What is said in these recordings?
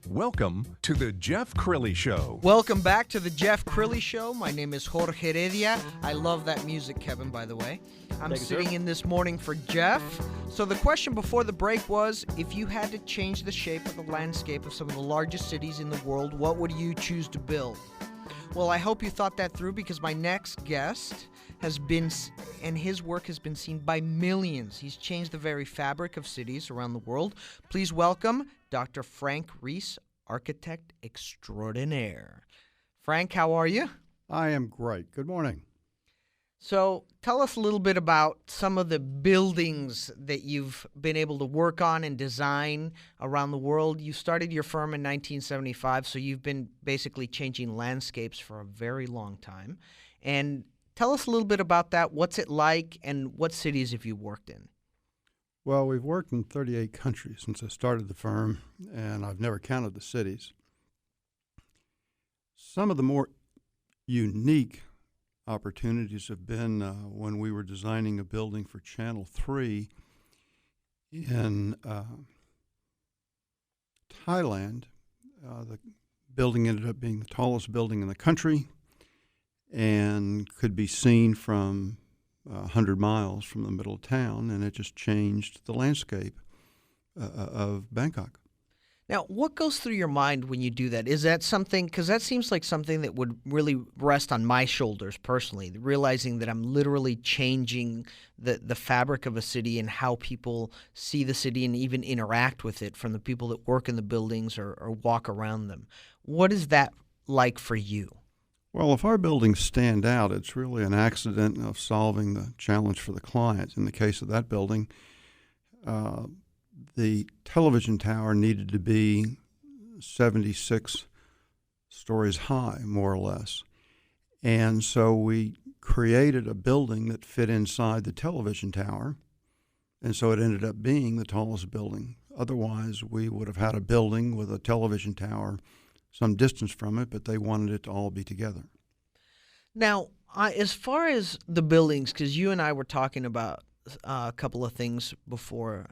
Welcome to the Jeff Crilley Show. Welcome back to the Jeff Crilley Show. My name is Jorge Heredia. I love that music, Kevin, by the way. I'm sitting in this morning for Jeff. So the question before the break was, if you had to change the shape of the landscape of some of the largest cities in the world, what would you choose to build? Well, I hope you thought that through, because my next guest has been, and his work has been seen by millions. He's changed the very fabric of cities around the world. Please welcome Dr. Frank Rees, architect extraordinaire. Frank, how are you? I am great. Good morning. So tell us a little bit about some of the buildings that you've been able to work on and design around the world. You started your firm in 1975, so you've been basically changing landscapes for a very long time. And tell us a little bit about that. What's it like, and what cities have you worked in? Well, we've worked in 38 countries since I started the firm, and I've never counted the cities. Some of the more unique opportunities have been when we were designing a building for Channel 3 in Thailand. The building ended up being the tallest building in the country and could be seen from 100 miles from the middle of town, and it just changed the landscape of Bangkok. Now, what goes through your mind when you do that? Is that something, because that seems like something that would really rest on my shoulders personally, realizing that I'm literally changing the fabric of a city and how people see the city and even interact with it, from the people that work in the buildings or walk around them. What is that like for you? Well, if our buildings stand out, it's really an accident of solving the challenge for the client. In the case of that building, the television tower needed to be 76 stories high, more or less. And so we created a building that fit inside the television tower, and so it ended up being the tallest building. Otherwise, we would have had a building with a television tower some distance from it, but they wanted it to all be together. Now, as far as the buildings, because you and I were talking about a couple of things before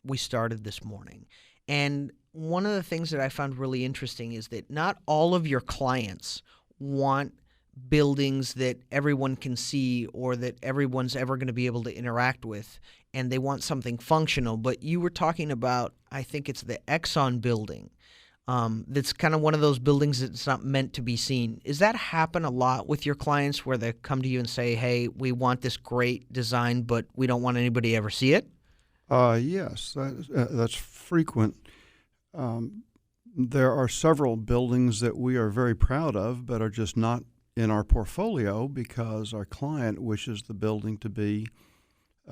we started this morning, and one of the things that I found really interesting is that not all of your clients want buildings that everyone can see or that everyone's ever going to be able to interact with, and they want something functional. But you were talking about, I think it's the Exxon building. That's kind of one of those buildings that's not meant to be seen. Does that happen a lot with your clients, where they come to you and say, hey, we want this great design, but we don't want anybody to ever see it? Yes, that's frequent. There are several buildings that we are very proud of, but are just not in our portfolio because our client wishes the building to be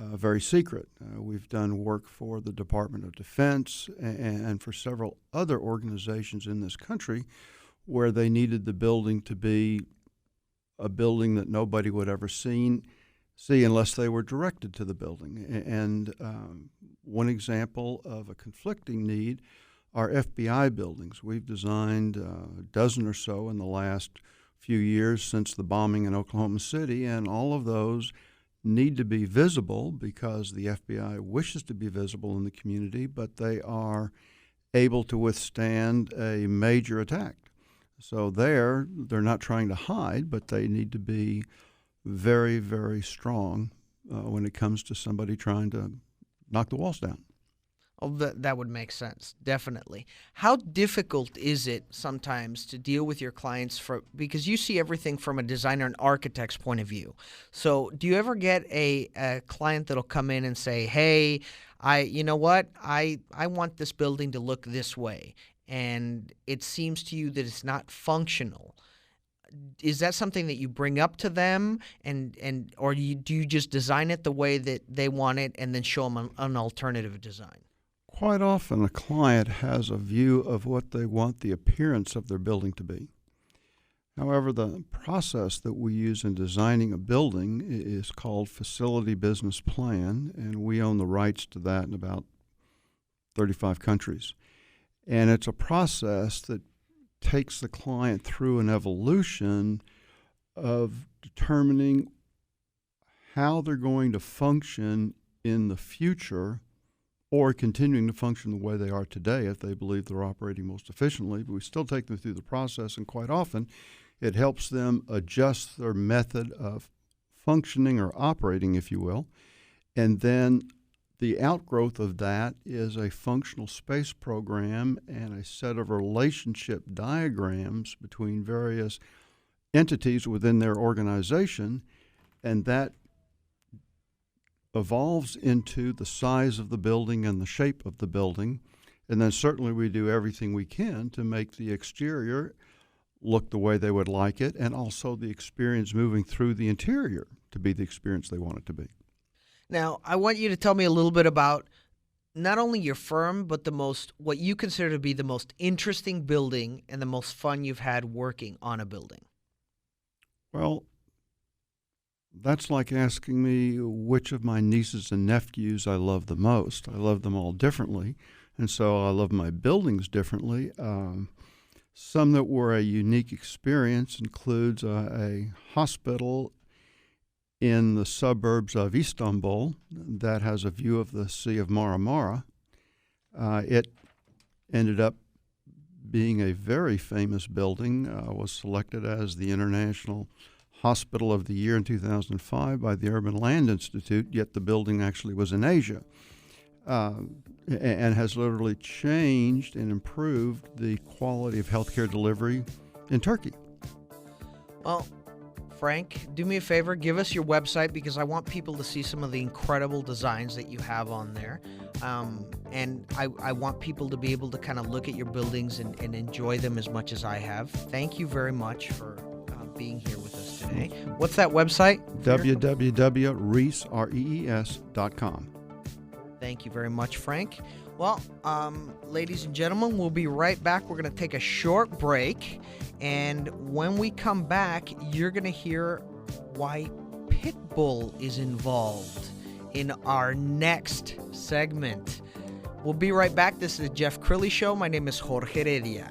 very secret. We've done work for the Department of Defense and for several other organizations in this country where they needed the building to be a building that nobody would ever see unless they were directed to the building. And one example of a conflicting need are FBI buildings. We've designed a dozen or so in the last few years since the bombing in Oklahoma City, and all of those need to be visible because the FBI wishes to be visible in the community, but they are able to withstand a major attack. So they're not trying to hide, but they need to be very, very strong when it comes to somebody trying to knock the walls down. Oh, that would make sense, definitely. How difficult is it sometimes to deal with your clients because you see everything from a designer and architect's point of view. So do you ever get a client that'll come in and say, hey, I want this building to look this way, and it seems to you that it's not functional? Is that something that you bring up to them, or do you just design it the way that they want it and then show them an alternative design? Quite often a client has a view of what they want the appearance of their building to be. However, the process that we use in designing a building is called Facility Business Plan, and we own the rights to that in about 35 countries. And it's a process that takes the client through an evolution of determining how they're going to function in the future or continuing to function the way they are today if they believe they're operating most efficiently. But we still take them through the process, and quite often it helps them adjust their method of functioning or operating, if you will. And then the outgrowth of that is a functional space program and a set of relationship diagrams between various entities within their organization, and that evolves into the size of the building and the shape of the building. And then certainly we do everything we can to make the exterior look the way they would like it, and also the experience moving through the interior to be the experience they want it to be. Now, I want you to tell me a little bit about not only your firm, but what you consider to be the most interesting building and the most fun you've had working on a building. Well, that's like asking me which of my nieces and nephews I love the most. I love them all differently, and so I love my buildings differently. Some that were a unique experience includes a hospital in the suburbs of Istanbul that has a view of the Sea of Marmara. It ended up being a very famous building, was selected as the International Hospital of the Year in 2005 by the Urban Land Institute, yet the building actually was in Asia, and has literally changed and improved the quality of healthcare delivery in Turkey. Well, Frank, do me a favor, give us your website, because I want people to see some of the incredible designs that you have on there. And I want people to be able to kind of look at your buildings and enjoy them as much as I have. Thank you very much for being here with us today. What's that website? www.rees.com. Thank you very much, Frank. Well, ladies and gentlemen, we'll be right back. We're going to take a short break. And when we come back, you're going to hear why Pitbull is involved in our next segment. We'll be right back. This is the Jeff Crilley Show. My name is Jorge Heredia.